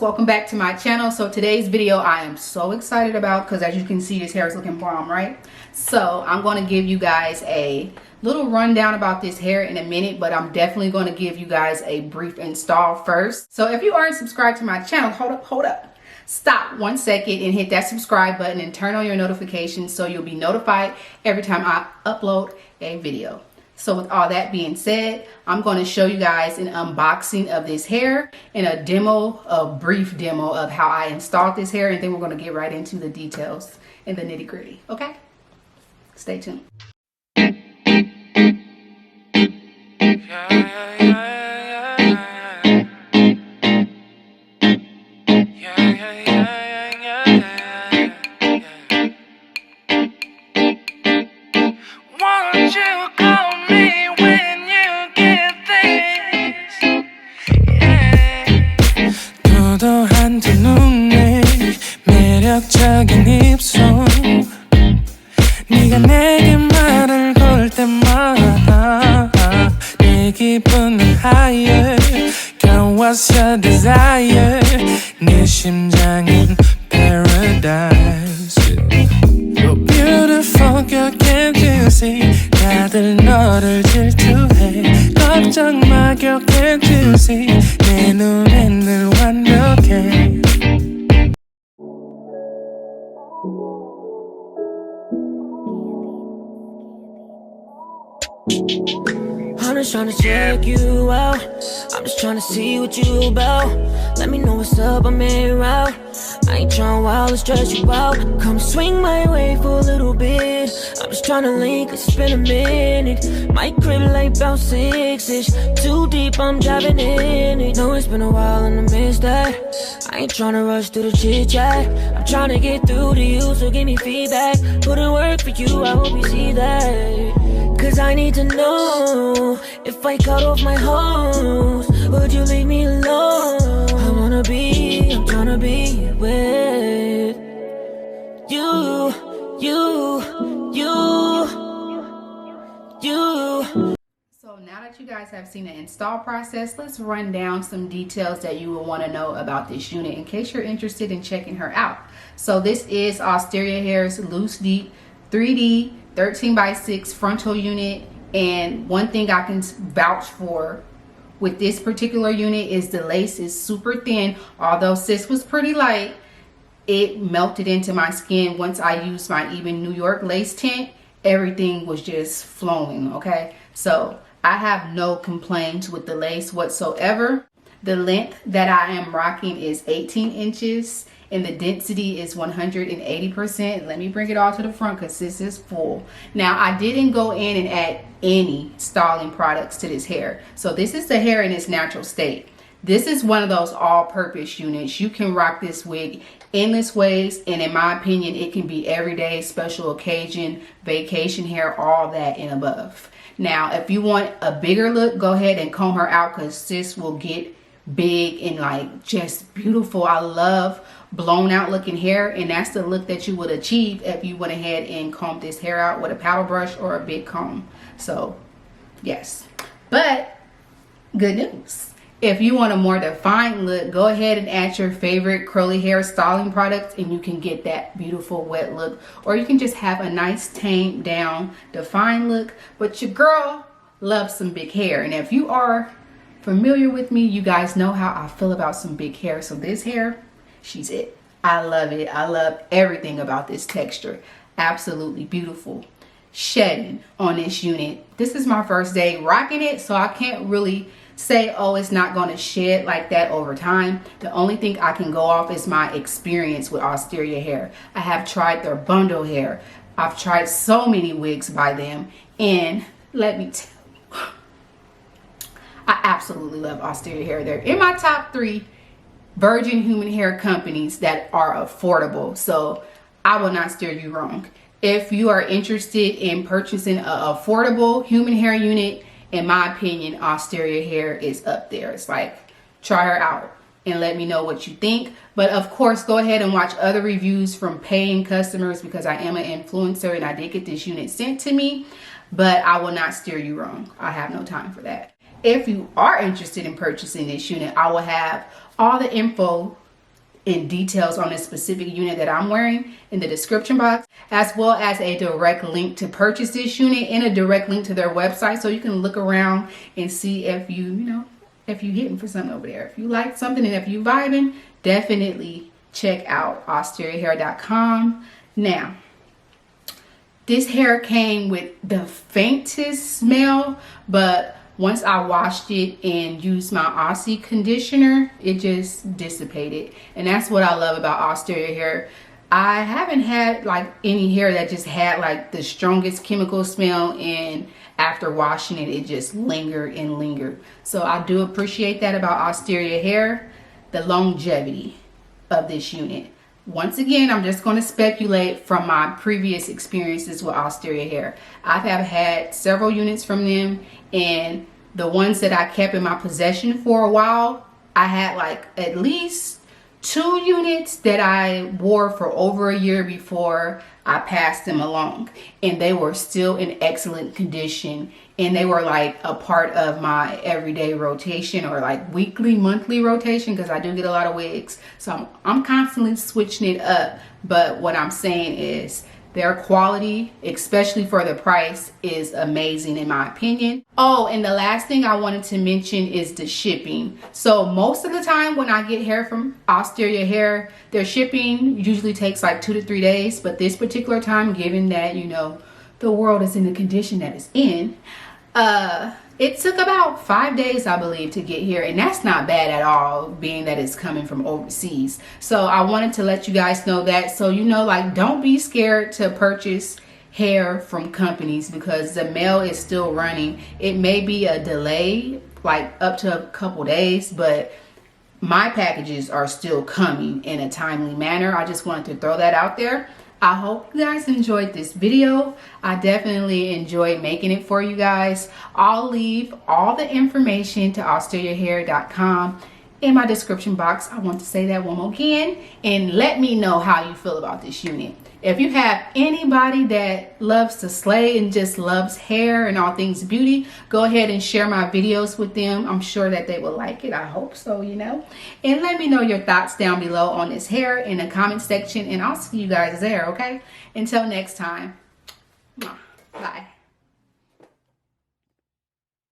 Welcome back to my channel. So today's video I am so excited about because as you can see, this hair is looking bomb, right? So I'm going to give you guys a little rundown about this hair in a minute, but I'm definitely going to give you guys a brief install first. So if you aren't subscribed to my channel, hold up, stop 1 second and hit that subscribe button and turn on your notifications so you'll be notified every time I upload a video. So with all that being said, I'm going to show you guys an unboxing of this hair and a brief demo of how I installed this hair, and then we're going to get right into the details and the nitty gritty. Okay? Stay tuned. 매력적인 입술 네가 내게 말을 걸 때마다 내 기분은 higher Girl what's your desire 네 심장은 paradise You're beautiful girl can't you see 다들 너를 질투해 걱정 마 girl can't you see 내 눈엔 늘 완벽해 I'm just tryna check you out. I'm just tryna see what you about. Let me know what's up, I'm in route. I ain't tryna wild and stress you out. Come swing my way for a little bit. I'm just tryna link, it's been a minute. My crib like about 6-ish. Too deep, I'm diving in it. Know it's been a while and I missed that. I ain't tryna rush through the chit chat. I'm tryna get through to you, so give me feedback. Put in work for you, I hope you see that. Cause I need to know if I cut off my hose, would you leave me alone? I'm tryna be with you. So now that you guys have seen the install process, let's run down some details that you will want to know about this unit in case you're interested in checking her out. So this is Asteria Hair's LooseDeep 3D 13x6 frontal unit, and one thing I can vouch for with this particular unit is the lace is super thin. Although sis was pretty light, it melted into my skin once I used my even New York lace tint. Everything was just flowing. Okay, so I have no complaints with the lace whatsoever. The length that I am rocking is 18 inches and the density is 180%. Let me bring it all to the front because this is full. Now I didn't go in and add any styling products to this hair. So this is the hair in its natural state. This is one of those all-purpose units. You can rock this wig endless ways, and in my opinion it can be everyday, special occasion, vacation hair, all that and above. Now if you want a bigger look, go ahead and comb her out because sis will get big and like just beautiful. I love blown out looking hair, and that's the look that you would achieve if you went ahead and combed this hair out with a paddle brush or a big comb. So yes, but good news, if you want a more defined look, go ahead and add your favorite curly hair styling products and you can get that beautiful wet look, or you can just have a nice tamed down defined look. But your girl loves some big hair, and if you are familiar with me, you guys know how I feel about some big hair. So this hair, she's it. I love it. I love everything about this texture. Absolutely beautiful. Shedding on this unit. This is my first day rocking it, so I can't really say, oh, it's not going to shed like that over time. The only thing I can go off is my experience with Asteria Hair. I have tried their bundle hair. I've tried so many wigs by them, and let me tell you, I absolutely love Asteria Hair. They're in my top 3 virgin human hair companies that are affordable, so I will not steer you wrong. If you are interested in purchasing an affordable human hair unit, in my opinion, Asteria Hair is up there. It's like, try her out. and let me know what you think. But of course, go ahead and watch other reviews from paying customers, because I am an influencer and I did get this unit sent to me, but I will not steer you wrong. I have no time for that. If you are interested in purchasing this unit, I will have all the info and details on this specific unit that I'm wearing in the description box, as well as a direct link to purchase this unit and a direct link to their website, so you can look around and see if if you hitting for something over there. If you like something and if you vibing, definitely check out AsteriaHair.com. Now, this hair came with the faintest smell, but once I washed it and used my Aussie conditioner, it just dissipated. And that's what I love about Asteria Hair. I haven't had like any hair that just had like the strongest chemical smell, and after washing it, it just lingered and lingered. So I do appreciate that about Asteria Hair, the longevity of this unit. Once again, I'm just going to speculate from my previous experiences with Asteria Hair. I have had several units from them, and the ones that I kept in my possession for a while, I had like at least 2 units that I wore for over a year before I passed them along, and they were still in excellent condition, and they were like a part of my everyday rotation, or like weekly, monthly rotation, because I do get a lot of wigs, so I'm constantly switching it up. But what I'm saying is their quality, especially for the price, is amazing in my opinion. Oh, and the last thing I wanted to mention is the shipping. So most of the time when I get hair from Asteria Hair, their shipping usually takes like 2 to 3 days. But this particular time, given that, you know, the world is in the condition that it's in, it took about 5 days, I believe, to get here, and that's not bad at all, being that it's coming from overseas. So I wanted to let you guys know that, so you know, like, don't be scared to purchase hair from companies, because the mail is still running. It may be a delay, like up to a couple days, but my packages are still coming in a timely manner. I just wanted to throw that out there. I hope you guys enjoyed this video. I definitely enjoyed making it for you guys. I'll leave all the information to AsteriaHair.com in my description box. I want to say that one more again, and let me know how you feel about this unit. If you have anybody that loves to slay and just loves hair and all things beauty, go ahead and share my videos with them. I'm sure that they will like it. I hope so, you know. And let me know your thoughts down below on this hair in the comment section, and I'll see you guys there, okay? Until next time, bye.